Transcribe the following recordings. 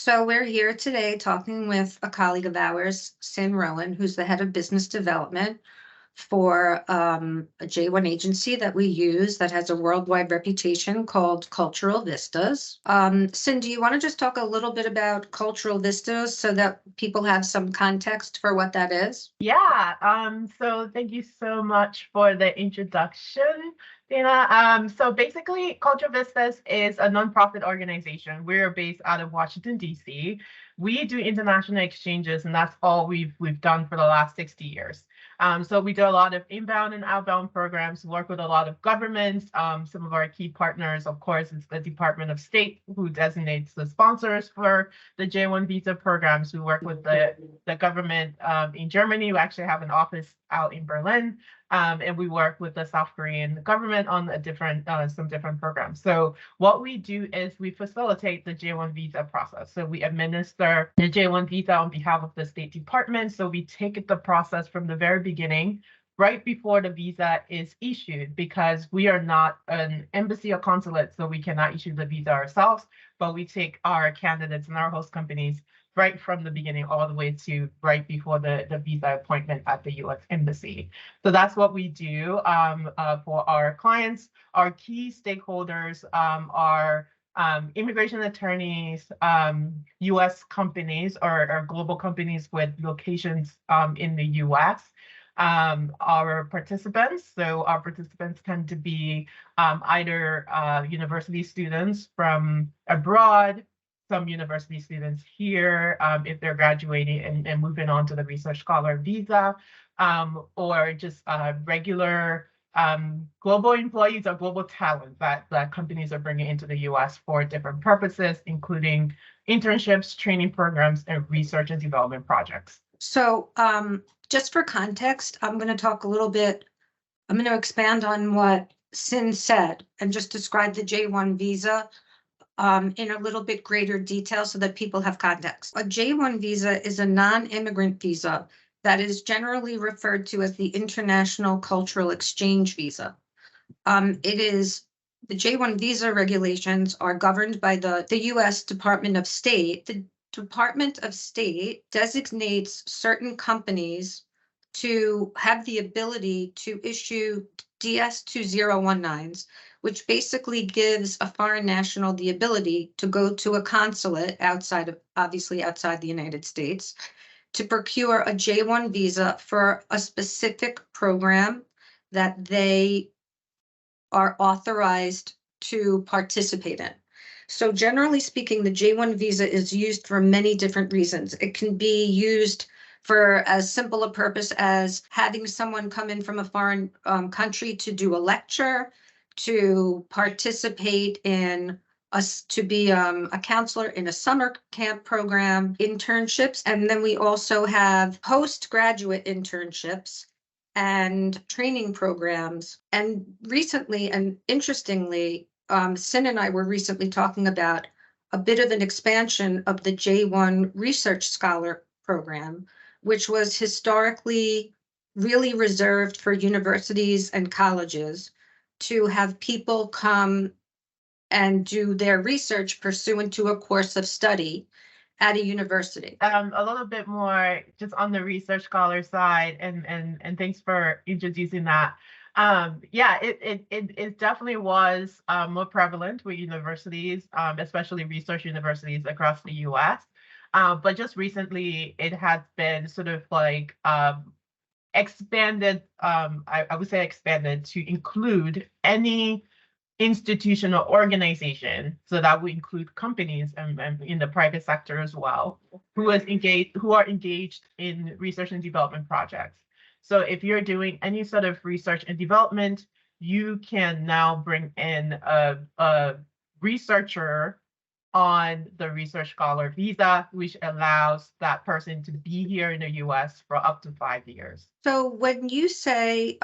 So we're here today talking with a colleague of ours, Cyn Rowan, who's the head of business development for a J-1 agency that we use that has a worldwide reputation called Cultural Vistas. Cyn, do you want to just talk a little bit about Cultural Vistas so that people have some context for what that is? Yeah, so thank you so much for the introduction, Dana. So basically, Culture Vistas is a nonprofit organization. We're based out of Washington, D.C. We do international exchanges, and that's all we've done for the last 60 years. So we do a lot of inbound and outbound programs, work with a lot of governments. Some of our key partners, of course, is the Department of State, who designates the sponsors for the J-1 visa programs. We work with the government in Germany. We actually have an office out in Berlin, and we work with the South Korean government on some different programs. So what we do is we facilitate the J-1 visa process. So we administer the J-1 visa on behalf of the State Department. So we take the process from the very beginning, right before the visa is issued, because we are not an embassy or consulate, so we cannot issue the visa ourselves, but we take our candidates and our host companies right from the beginning all the way to right before the visa appointment at the U.S. Embassy. So that's what we do for our clients. Our key stakeholders are immigration attorneys, U.S. companies or global companies with locations in the U.S. Our participants tend to be either university students from abroad, some university students here, if they're graduating and moving on to the research scholar visa, or just regular global employees or global talent that companies are bringing into the US for different purposes, including internships, training programs, and research and development projects. So just for context, I'm going to expand on what Cyn said and just describe the J-1 visa in a little bit greater detail so that people have context. A J-1 visa is a non-immigrant visa that is generally referred to as the International Cultural Exchange Visa. The J-1 visa regulations are governed by the U.S. Department of State. The Department of State designates certain companies to have the ability to issue DS-2019s, which basically gives a foreign national the ability to go to a consulate outside the United States to procure a J-1 visa for a specific program that they are authorized to participate in. So generally speaking, the J-1 visa is used for many different reasons. It can be used for as simple a purpose as having someone come in from a foreign country to do a lecture, to participate in to be a counselor in a summer camp program, internships, and then we also have postgraduate internships and training programs. And recently, and interestingly, Cyn and I were recently talking about a bit of an expansion of the J-1 Research Scholar program, which was historically really reserved for universities and colleges to have people come and do their research pursuant to a course of study at a university. A little bit more just on the research scholar side, and thanks for introducing that. Yeah, it definitely was more prevalent with universities, especially research universities across the US. But just recently, it has been sort of like expanded, I would say expanded to include any institution or organization. So that would include companies and in the private sector as well, who are engaged in research and development projects. So if you're doing any sort of research and development, you can now bring in a researcher on the research scholar visa, which allows that person to be here in the US for up to 5 years. So when you say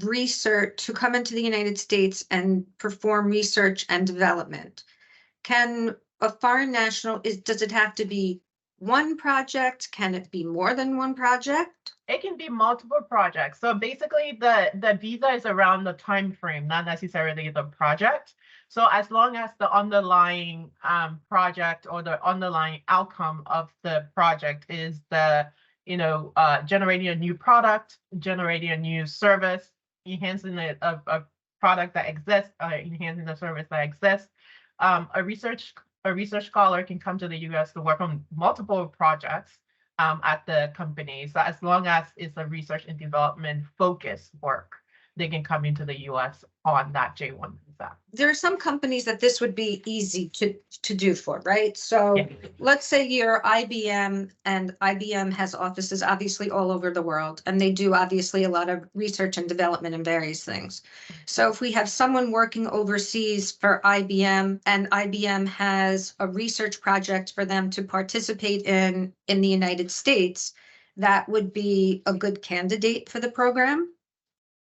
research to come into the United States and perform research and development, can a foreign national, does it have to be one project? Can it be more than one project? It can be multiple projects. So basically the visa is around the time frame, not necessarily the project. So as long as the underlying project or the underlying outcome of the project is the, generating a new product, generating a new service, enhancing a product that exists, enhancing the service that exists, a research scholar can come to the US to work on multiple projects at the company. So as long as it's a research and development focused work, they can come into the US on that J-1 visa. There are some companies that this would be easy to do for, right? So Yeah. let's say you're IBM, and IBM has offices obviously all over the world, and they do obviously a lot of research and development in various things. So if we have someone working overseas for IBM, and IBM has a research project for them to participate in the United States, that would be a good candidate for the program.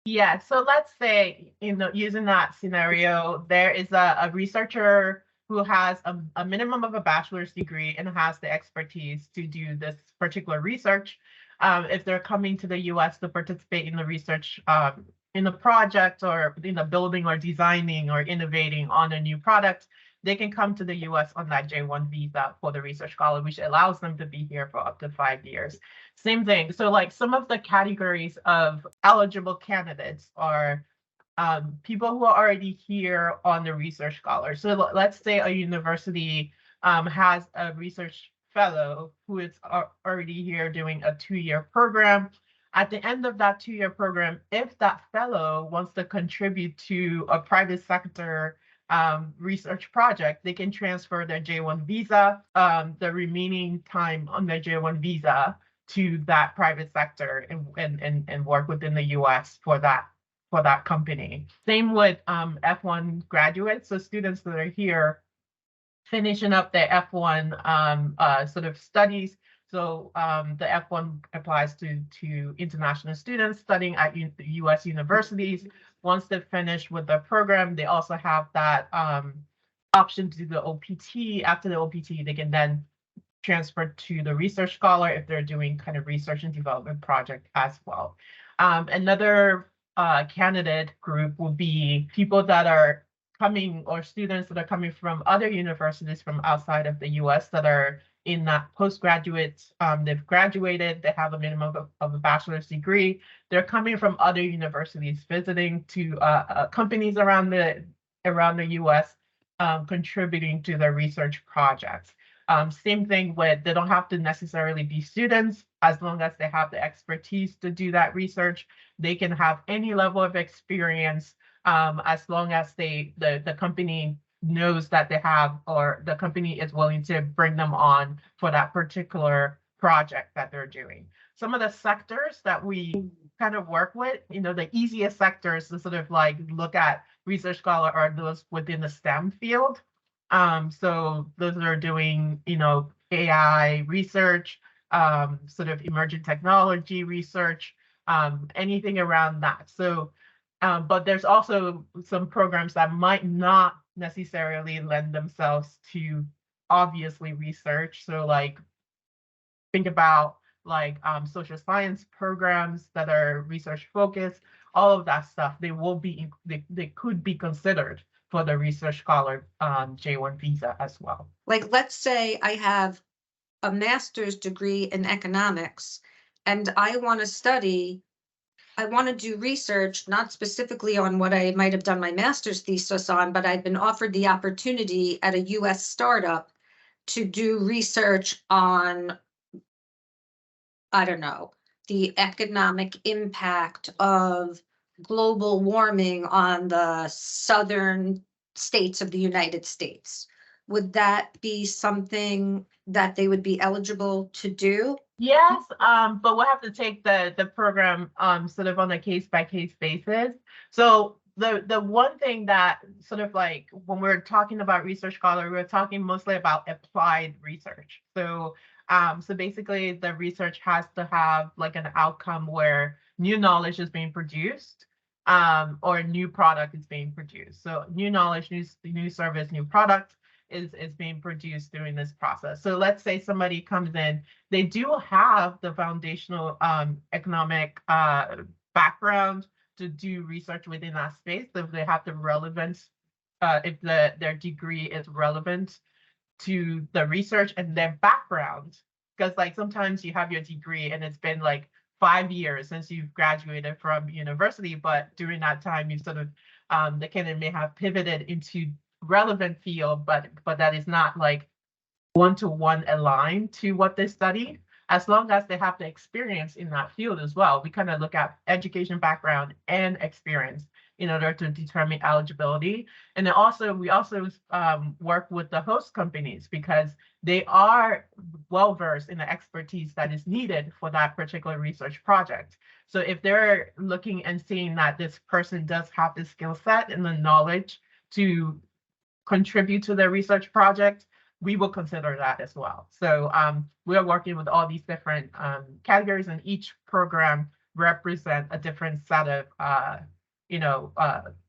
Yeah, so let's say, using that scenario, there is a researcher who has a minimum of a bachelor's degree and has the expertise to do this particular research. If they're coming to the US to participate in the research, in the project, or building or designing or innovating on a new product, they can come to the US on that J-1 visa for the research scholar, which allows them to be here for up to 5 years. Same thing. So like some of the categories of eligible candidates are people who are already here on the research scholar. So let's say a university has a research fellow who is already here doing a 2-year program. At the end of that 2-year program, if that fellow wants to contribute to a private sector research project, they can transfer their J-1 visa, the remaining time on their J-1 visa, to that private sector and work within the US for that company. Same with F1 graduates, so students that are here finishing up their F1 sort of studies. So the F1 applies to international students studying at US universities. Once they're finished with the program, they also have that option to do the OPT. After the OPT, they can then transfer to the research scholar if they're doing kind of research and development project as well. Another candidate group will be people that are coming, or students that are coming from other universities from outside of the US that are in that postgraduate, they've graduated, they have a minimum of a bachelor's degree. They're coming from other universities, visiting to companies around the US, contributing to their research projects. Same thing with, they don't have to necessarily be students. As long as they have the expertise to do that research, they can have any level of experience, as long as the company knows that they have, or the company is willing to bring them on for that particular project that they're doing. Some of the sectors that we kind of work with, the easiest sectors to sort of like look at research scholar are those within the STEM field. So those that are doing, AI research, sort of emerging technology research, anything around that. So, but there's also some programs that might not necessarily lend themselves to obviously research. So like, think about like social science programs that are research focused, all of that stuff, they could be considered for the research scholar J-1 visa as well. Like, let's say I have a master's degree in economics, and I want to do research, not specifically on what I might have done my master's thesis on, but I've been offered the opportunity at a US startup to do research on, I don't know, the economic impact of global warming on the southern states of the United States. Would that be something that they would be eligible to do? Yes, but we'll have to take the program sort of on a case-by-case basis. So the one thing that sort of like when we're talking about research scholar, we're talking mostly about applied research. So so basically the research has to have like an outcome where new knowledge is being produced, or a new product is being produced. So new knowledge, new service, new product is being produced during this process. So let's say somebody comes in, they do have the foundational economic background to do research within that space. So they have the relevant if their degree is relevant to the research and their background. Because like sometimes you have your degree and it's been like 5 years since you've graduated from university, but during that time you sort of the candidate may have pivoted into relevant field, but that is not like one-to-one aligned to what they study. As long as they have the experience in that field as well, we kind of look at education background and experience in order to determine eligibility. And then also, we also work with the host companies because they are well-versed in the expertise that is needed for that particular research project. So if they're looking and seeing that this person does have the skill set and the knowledge to contribute to their research project, we will consider that as well. So we are working with all these different categories, and each program represent a different set of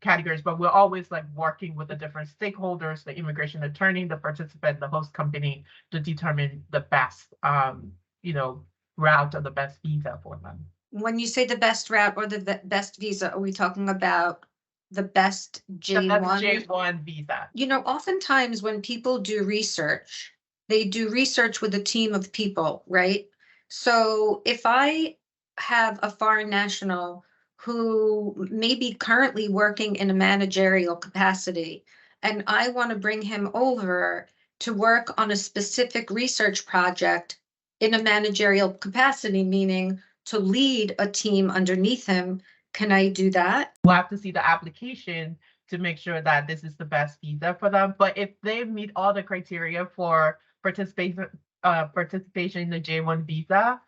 categories, but we're always like working with the different stakeholders, the immigration attorney, the participant, the host company, to determine the best route or the best visa for them. When you say the best route or the best visa, are we talking about the best The best J-1? J-1 visa. Oftentimes when people do research, they do research with a team of people, right? So if I have a foreign national who may be currently working in a managerial capacity, and I want to bring him over to work on a specific research project in a managerial capacity, meaning to lead a team underneath him, can I do that? We'll have to see the application to make sure that this is the best visa for them. But if they meet all the criteria for participation in the J-1 visa,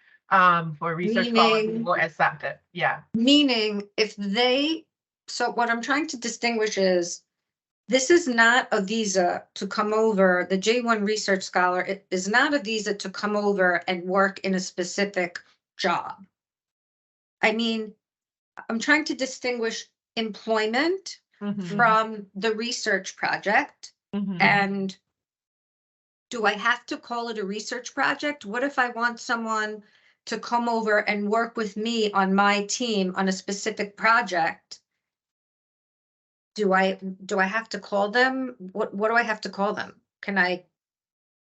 for research scholars, we will accept it. Yeah. Meaning so what I'm trying to distinguish is, this is not a visa to come over, the J-1 research scholar, it is not a visa to come over and work in a specific job. I mean, I'm trying to distinguish employment from the research project. And do I have to call it a research project? What if I want someone to come over and work with me on my team on a specific project? Do I have to call them? What do I have to call them? Can I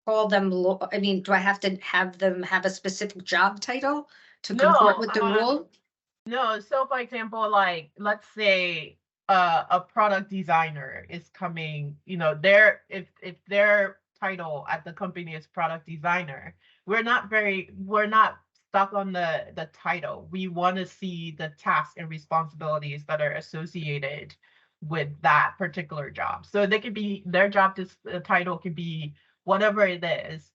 call them? I mean, do I have to have them have a specific job title to comport with the rule? No. So for example, like let's say a product designer is coming, if their title at the company is product designer, we're not stuck on the title. We want to see the tasks and responsibilities that are associated with that particular job. So they could be their job, the title could be whatever it is.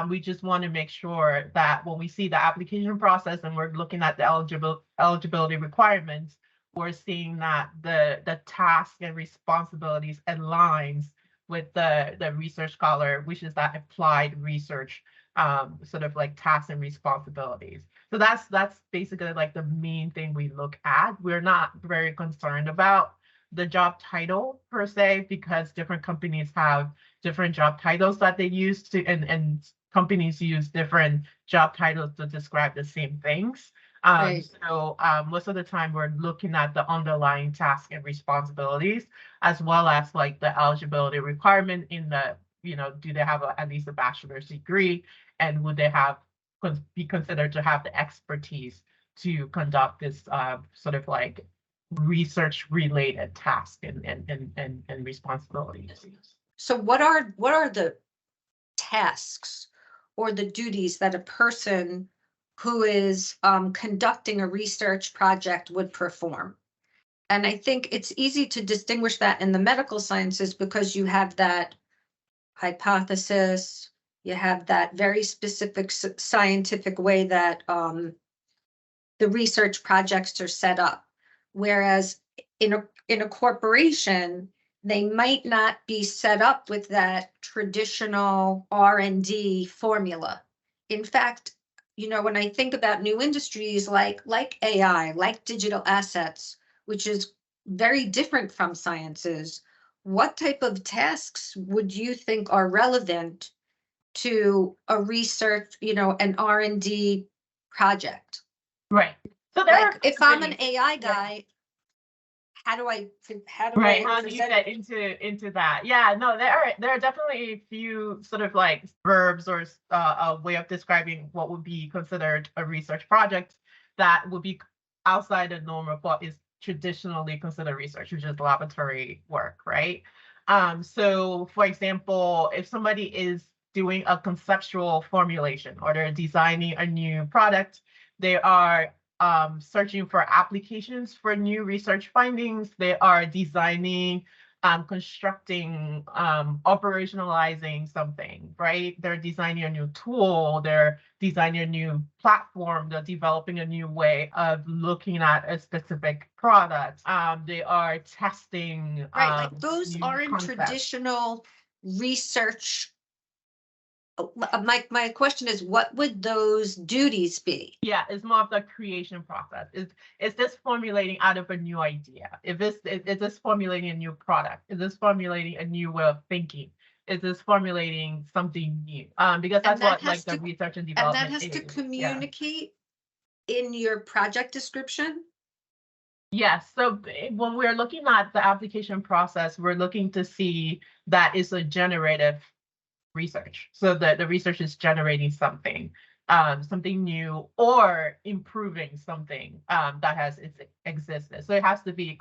We just want to make sure that when we see the application process and we're looking at the eligibility requirements, we're seeing that the task and responsibilities aligns with the research scholar, which is that applied research sort of like tasks and responsibilities. So that's basically like the main thing we look at. We're not very concerned about the job title per se, because different companies have different job titles that they use to, and companies use different job titles to describe the same things. Right. So most of the time we're looking at the underlying tasks and responsibilities, as well as like the eligibility requirement in the, do they have at least a bachelor's degree, and would they be considered to have the expertise to conduct this sort of like research related tasks and responsibilities. So what are the tasks or the duties that a person who is conducting a research project would perform? And I think it's easy to distinguish that in the medical sciences because you have that hypothesis, you have that very specific scientific way that the research projects are set up. Whereas in a corporation, they might not be set up with that traditional R&D formula. In fact, when I think about new industries like AI, like digital assets, which is very different from sciences, what type of tasks would you think are relevant to a research, an R&D project? Right. So like if I'm an AI guy, how do I Right. How do you present? get into that? Yeah, no, there are definitely a few sort of like verbs or a way of describing what would be considered a research project that would be outside the norm of what is traditionally considered research, which is laboratory work, right? So for example, if somebody is doing a conceptual formulation or they're designing a new product, they are searching for applications for new research findings. They are designing, constructing, operationalizing something, right? They're designing a new tool. They're designing a new platform. They're developing a new way of looking at a specific product. They are testing Right, like those new aren't concepts. traditional research. My question is, what would those duties be? Yeah, it's more of the creation process. Is this formulating out of a new idea? Is this formulating a new product? Is this formulating a new way of thinking? Is this formulating something new? Because And that's that what has like the to, research and and that development has to is. Yeah. communicate in your project description? Yes. So when we're looking at the application process, we're looking to see that it's a generative research. So the research is generating something, something new or improving something that has existed. So it has to be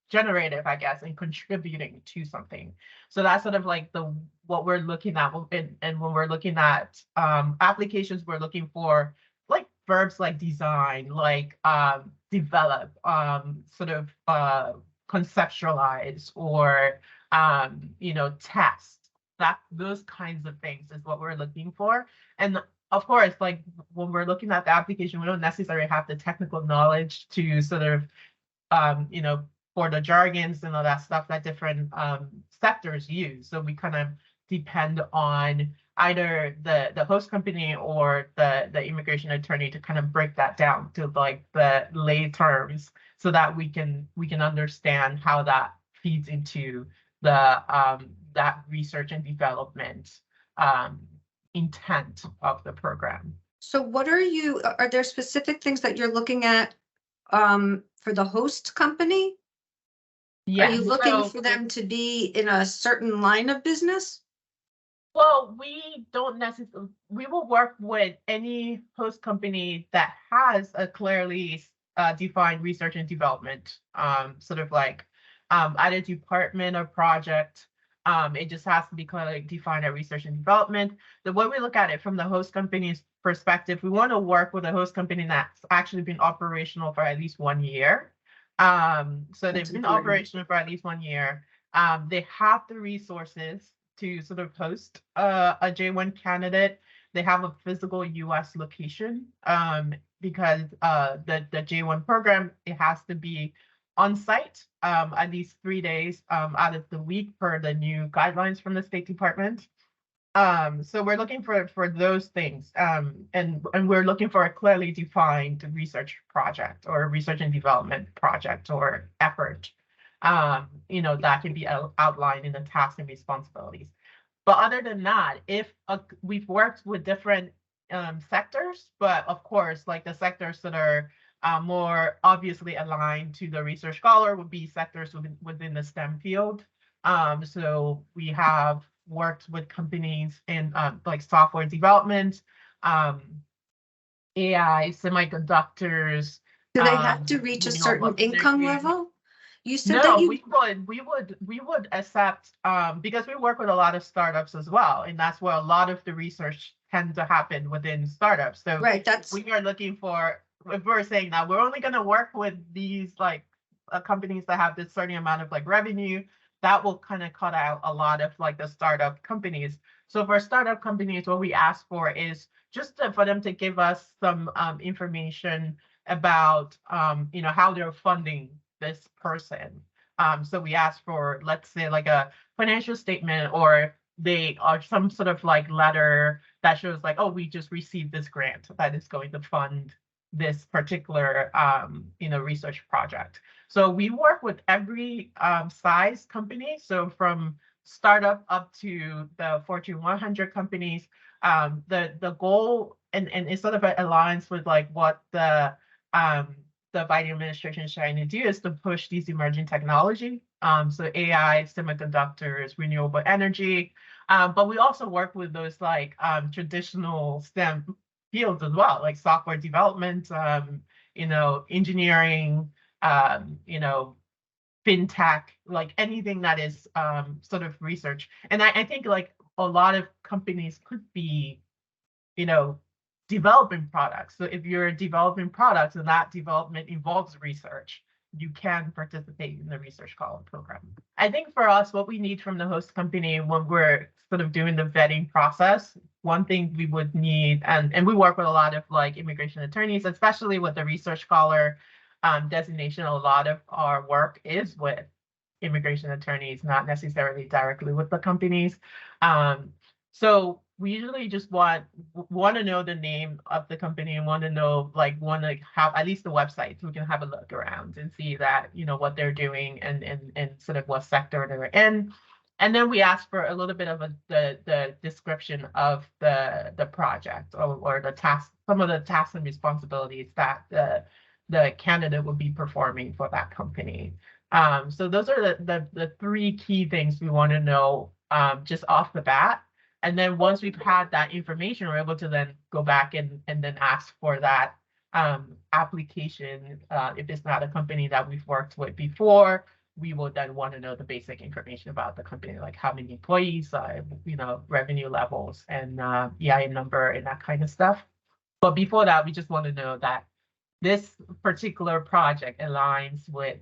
generative, I guess, and contributing to something. So that's sort of like the what we're looking at. And when we're looking at applications, we're looking for like verbs like design, like develop, sort of conceptualize, or test. That those kinds of things is what we're looking for. And of course, like when we're looking at the application, we don't necessarily have the technical knowledge to sort of for the jargons and all that stuff that different sectors use. So we kind of depend on either the host company or the immigration attorney to kind of break that down to like the lay terms so that we can understand how that feeds into the that research and development um, intent of the program. So what are there specific things that you're looking at for the host company? Are Yes. you looking So for them to be in a certain line of business? well, we don't necessarily, we will work with any host company that has a clearly defined research and development, sort of like either department or project. It just has to be clearly defined at research and development. The way we look at it from the host company's perspective, we want to work with a host company that's actually been operational for at least 1 year. So That's they've been important. operational for at least 1 year. They have the resources to sort of host a J-1 candidate. They have a physical US location because the J-1 program, it has to be on site at least 3 days out of the week per the new guidelines from the State Department. So we're looking for those things, and we're looking for a clearly defined research project or research and development project or effort, that can be outlined in the tasks and responsibilities. But other than that, if we've worked with different sectors, but of course, like the sectors that are more obviously aligned to the research scholar would be sectors within the STEM field. So we have worked with companies in like software development, AI, semiconductors, Do they have to reach a certain what they're income doing. level? You said that No, you, we would accept because we work with a lot of startups as well, and that's where a lot of the research tends to happen within startups. So right, that's, we are looking for, if we're saying that we're only going to work with these like companies that have this certain amount of like revenue, that will kind of cut out a lot of like the startup companies. So for startup companies, what we ask for is just for them to give us some information about how they're funding this person. So we ask for, let's say, like a financial statement, or they are some sort of like letter that shows like, oh, we just received this grant that is going to fund this particular research project. So we work with every size company. So from startup up to the Fortune 100 companies. The goal and it sort of aligns with like what the the Biden administration is trying to do is to push these emerging technology. So AI, semiconductors, renewable energy. But we also work with those like traditional STEM fields as well, like software development, engineering, fintech, like anything that is sort of research. And I think like a lot of companies could be, developing products. So if you're developing products and that development involves research, you can participate in the research scholar program. I think for us, what we need from the host company when we're sort of doing the vetting process, one thing we would need, and we work with a lot of like immigration attorneys, especially with the research scholar designation. A lot of our work is with immigration attorneys, not necessarily directly with the companies. So we usually just want to know the name of the company and want to have at least the website so we can have a look around and see that, what they're doing and sort of what sector they're in. And then we ask for a little bit of the description of the project or the task, some of the tasks and responsibilities that the candidate will be performing for that company. So those are the three key things we want to know just off the bat. And then once we've had that information, we're able to then go back and then ask for that application. If it's not a company that we've worked with before, we will then want to know the basic information about the company, like how many employees, revenue levels, and EIN number and that kind of stuff. But before that, we just want to know that this particular project aligns with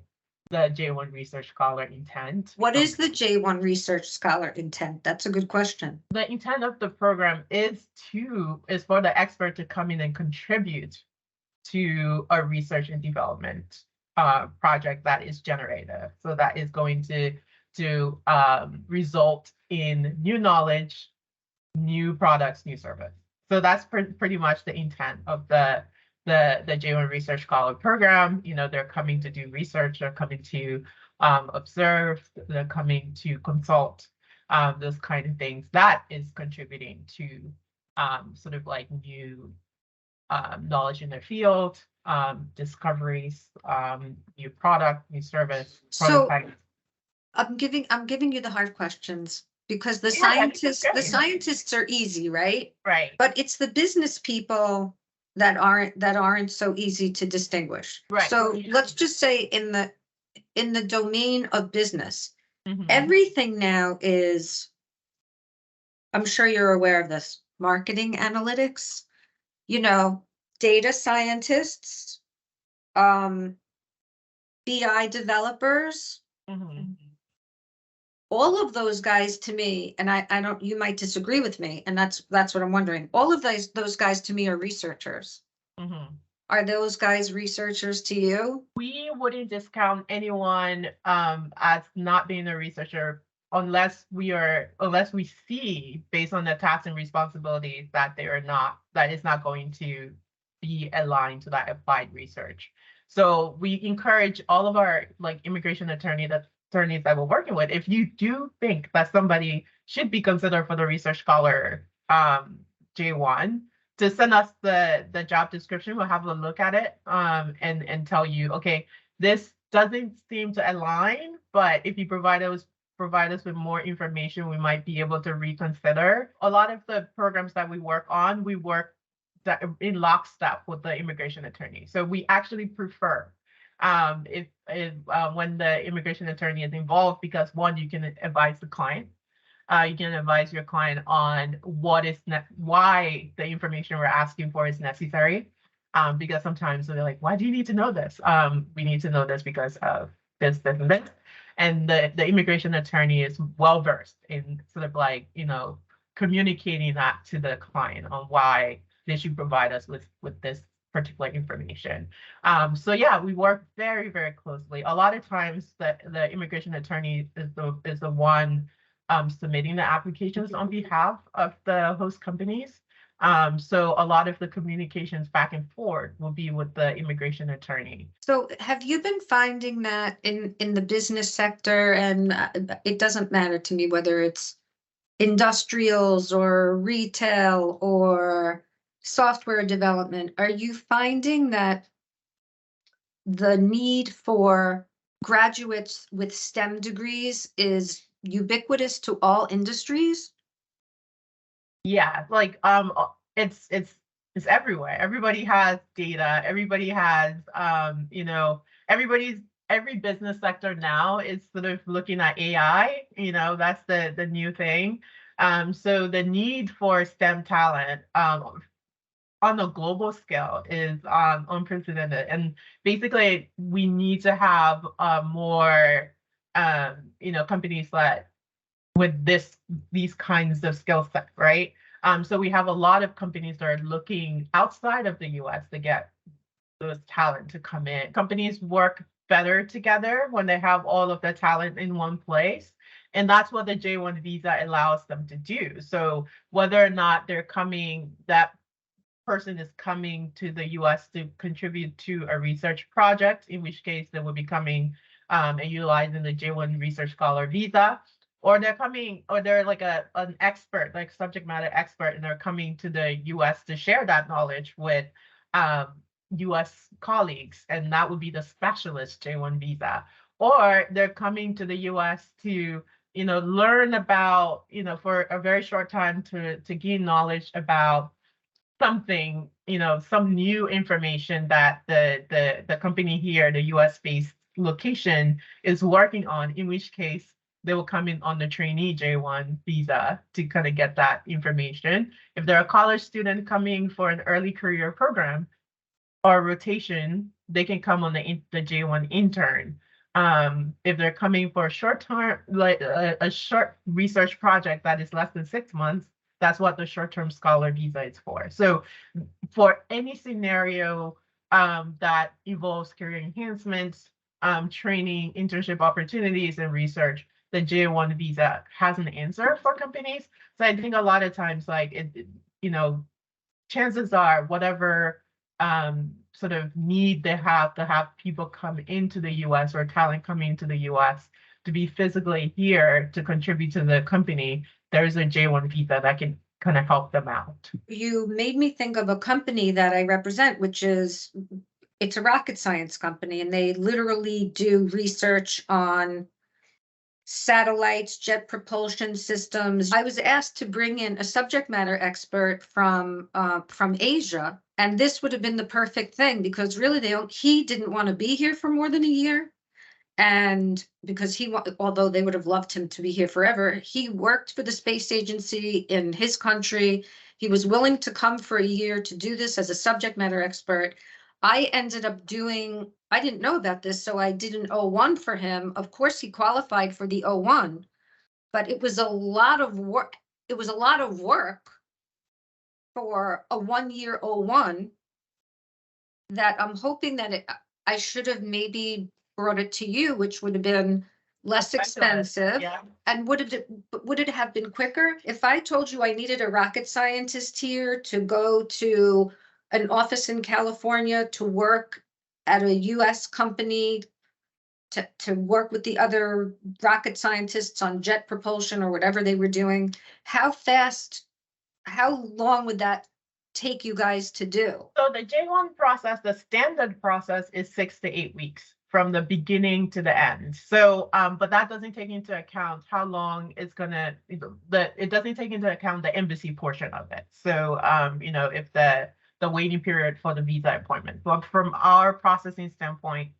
the J-1 Research Scholar intent. What is the J-1 Research Scholar intent? That's a good question. The intent of the program is for the expert to come in and contribute to a research and development project that is generative. So that is going to result in new knowledge, new products, new service. So that's pretty much the intent of the J-1 Research Scholar program. They're coming to do research, they're coming to observe, they're coming to consult, those kind of things. That is contributing to sort of like new knowledge in their field, discoveries, new product, new service. So I'm giving you the hard questions because the scientists are easy, right? Right. But it's the business people that aren't so easy to distinguish. Right. So let's just say in the domain of business, Mhm. everything now is, I'm sure you're aware of this, marketing analytics, data scientists, BI developers, Mhm. all of those guys to me, and I don't, you might disagree with me, and that's what I'm wondering. All of those guys to me are researchers. Mhm. Are those guys researchers to you? We wouldn't discount anyone as not being a researcher unless we see based on the tasks and responsibilities that is not going to be aligned to that applied research. So we encourage all of our like immigration attorneys that we're working with, if you do think that somebody should be considered for the research scholar J-1, to send us the job description. We'll have a look at it and tell you, okay, this doesn't seem to align, but if you provide us with more information, we might be able to reconsider. A lot of the programs that we work on, we work in lockstep with the immigration attorney. So we actually prefer if when the immigration attorney is involved, because one, you can advise the client. You can advise your client on why the information we're asking for is necessary. Because sometimes they're like, why do you need to know this? We need to know this because of this, this, and this. And the immigration attorney is well-versed in sort of like, communicating that to the client on why they should provide us with this particular information. So yeah, we work very, very closely. A lot of times the immigration attorney is the one submitting the applications on behalf of the host companies. So a lot of the communications back and forth will be with the immigration attorney. So have you been finding that in the business sector, and it doesn't matter to me whether it's industrials or retail or software development, are you finding that the need for graduates with STEM degrees is ubiquitous to all industries? Yeah, like it's everywhere. Everybody has data. Everybody has every business sector now is sort of looking at AI. That's the new thing. So the need for STEM talent on a global scale is unprecedented, and basically we need to have more companies that with these kinds of skill set, right? So we have a lot of companies that are looking outside of the US to get those talent to come in. Companies work better together when they have all of the talent in one place. And that's what the J-1 visa allows them to do. So whether or not that person is coming to the US to contribute to a research project, in which case they will be coming and utilizing the J-1 research scholar visa, or they're like an expert, like subject matter expert, and they're coming to the US to share that knowledge with US colleagues, and that would be the specialist J-1 visa. Or they're coming to the US to learn about, for a very short time to gain knowledge about something, some new information that the company here, the US based location, is working on, in which case they will come in on the trainee J-1 visa to kind of get that information. If they're a college student coming for an early career program or rotation, they can come on the J-1 intern. If they're coming for a short term, like a short research project that is less than 6 months, that's what the short-term scholar visa is for. So for any scenario that involves career enhancements, training, internship opportunities, and research, the J-1 visa has an answer for companies. So I think a lot of times, like chances are whatever sort of need they have to have people come into the US or talent coming into the US to be physically here to contribute to the company, there's a J-1 visa that can kind of help them out. You made me think of a company that I represent, it's a rocket science company, and they literally do research on satellites, jet propulsion systems. I was asked to bring in a subject matter expert from Asia, and this would have been the perfect thing, because really he didn't want to be here for more than a year. And because although they would have loved him to be here forever, he worked for the space agency in his country. He was willing to come for a year to do this as a subject matter expert. I ended up I didn't know about this, so I did an O1 for him. Of course, he qualified for the O1, but it was a lot of work. It was a lot of work for a 1-year O1 that I'm hoping that I should have maybe brought it to you, which would have been less expensive. Yeah. And would it have been quicker? If I told you I needed a rocket scientist here to go to an office in California to work at a US company to work with the other rocket scientists on jet propulsion or whatever they were doing, how long would that take you guys to do? So the J-1 process, the standard process, is 6 to 8 weeks from the beginning to the end. So, but that doesn't take into account how long it's gonna. It doesn't take into account the embassy portion of it. So, if the waiting period for the visa appointment. But from our processing standpoint,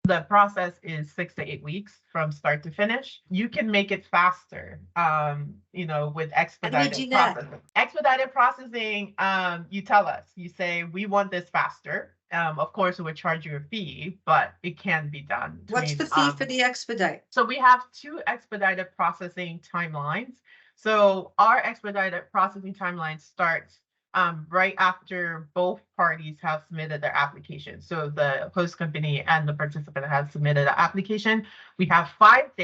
the process is 6 to 8 weeks from start to finish. You can make it faster, with expedited processing. Expedited processing, you tell us, you say, we want this faster. Of course, it would charge you a fee, but it can be done. What's the fee for the expedite? So we have 2 expedited processing timelines. So our expedited processing timeline starts right after both parties have submitted their application. So the host company and the participant has submitted an application. We have 5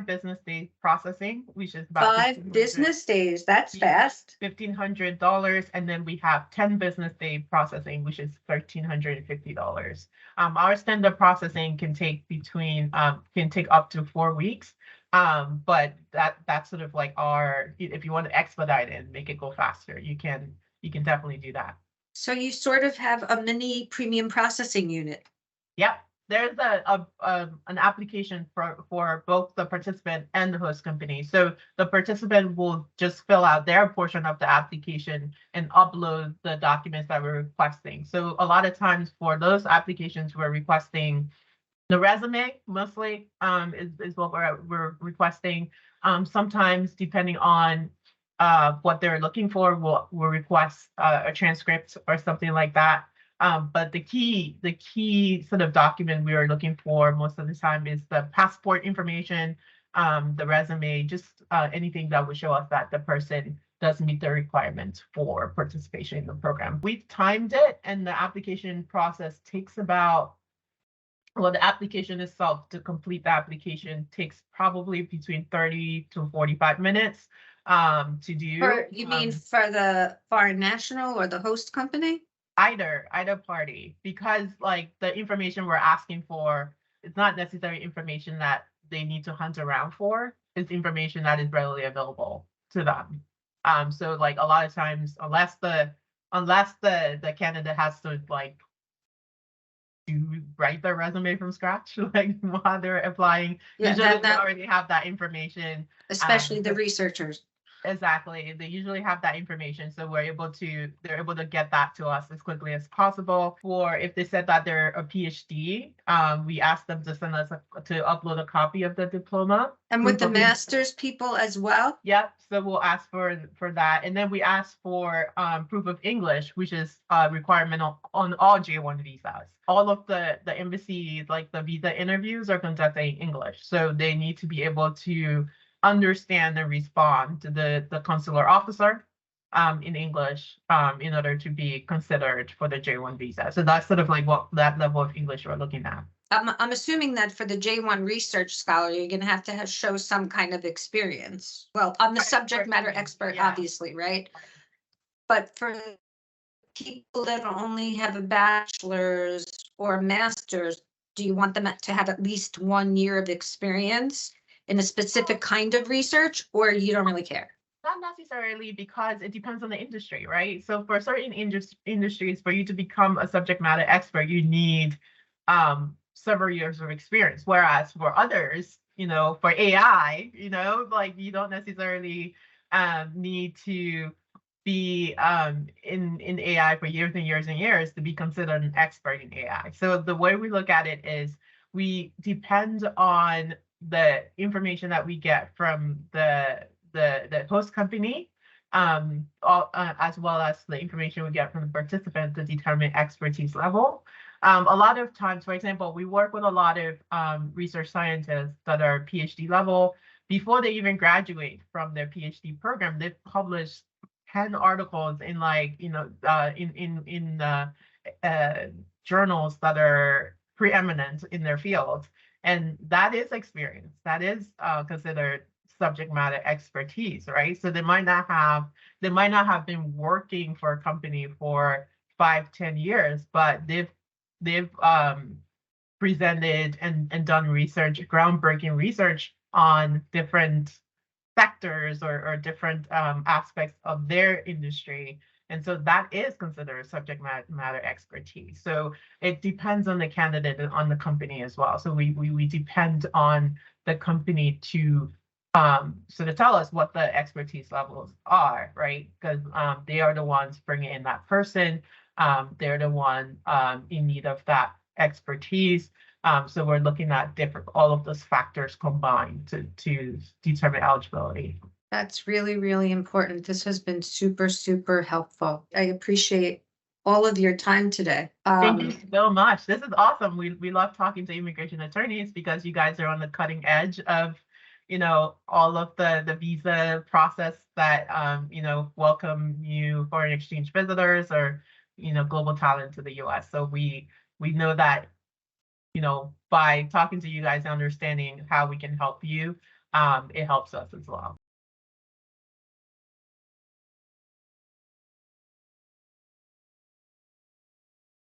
business days processing, which is about 5 business days. That's fast. $1,500, and then we have 10 business day processing, which is $1,350. Our standard processing can take up to 4 weeks. But that's sort of like if you want to expedite it and make it go faster, you can definitely do that. So you sort of have a mini premium processing unit. Yep. There's an application for both the participant and the host company. So the participant will just fill out their portion of the application and upload the documents that we're requesting. So a lot of times for those applications, we're requesting the resume mostly is what we're requesting. Sometimes depending on what they're looking for, we'll request a transcript or something like that. But the key sort of document we are looking for most of the time is the passport information, the resume, just anything that would show us that the person does meet the requirements for participation in the program. We've timed it, and the application process takes about, well, the application itself, to complete the application, takes probably between 30 to 45 minutes to do. You mean for the foreign national or the host company? Either party, because like the information we're asking for, it's not necessarily information that they need to hunt around for. It's information that is readily available to them. So like a lot of times, unless the candidate has to like write their resume from scratch, like while they're applying, usually they already have that information. Especially the researchers. Exactly. They usually have that information, so they're able to get that to us as quickly as possible. For if they said that they're a PhD, we ask them to send us to upload a copy of the diploma. And with the master's people as well? Yep. So we'll ask for that, and then we ask for proof of English, which is a requirement on all J-1 visas. All of the embassies, like the visa interviews, are conducted in English, so they need to be able to understand and respond to the consular officer in English in order to be considered for the J-1 visa. So that's sort of like what that level of English we're looking at. I'm assuming that for the J-1 research scholar, you're going to have show some kind of experience. Well, I'm the subject matter expert, yeah. Obviously, right? But for people that only have a bachelor's or a master's, do you want them to have at least 1 year of experience in a specific kind of research, or you don't really care? Not necessarily, because it depends on the industry, right? So for certain industries, for you to become a subject matter expert, you need several years of experience. Whereas for others, for AI, like you don't necessarily need to be in AI for years and years and years to be considered an expert in AI. So the way we look at it is we depend on the information that we get from the host company, as well as the information we get from the participant to determine expertise level. A lot of times, for example, we work with a lot of research scientists that are PhD level. Before they even graduate from their PhD program, they've published 10 articles in journals that are preeminent in their field. And that is experience. That is considered subject matter expertise, right? So they might not have been working for a company for 5-10 years, but they've presented and done research, groundbreaking research on different sectors or different aspects of their industry. And so that is considered subject matter expertise. So it depends on the candidate and on the company as well. So we depend on the company to sort of tell us what the expertise levels are, right? Because they are the ones bringing in that person. They're the one in need of that expertise. So we're looking at all of those factors combined to determine eligibility. That's really, really important. This has been super, super helpful. I appreciate all of your time today. Thank you so much. This is awesome. We love talking to immigration attorneys because you guys are on the cutting edge of, all of the visa process that, welcome new foreign exchange visitors or, global talent to the US. So we know that, by talking to you guys and understanding how we can help you, it helps us as well.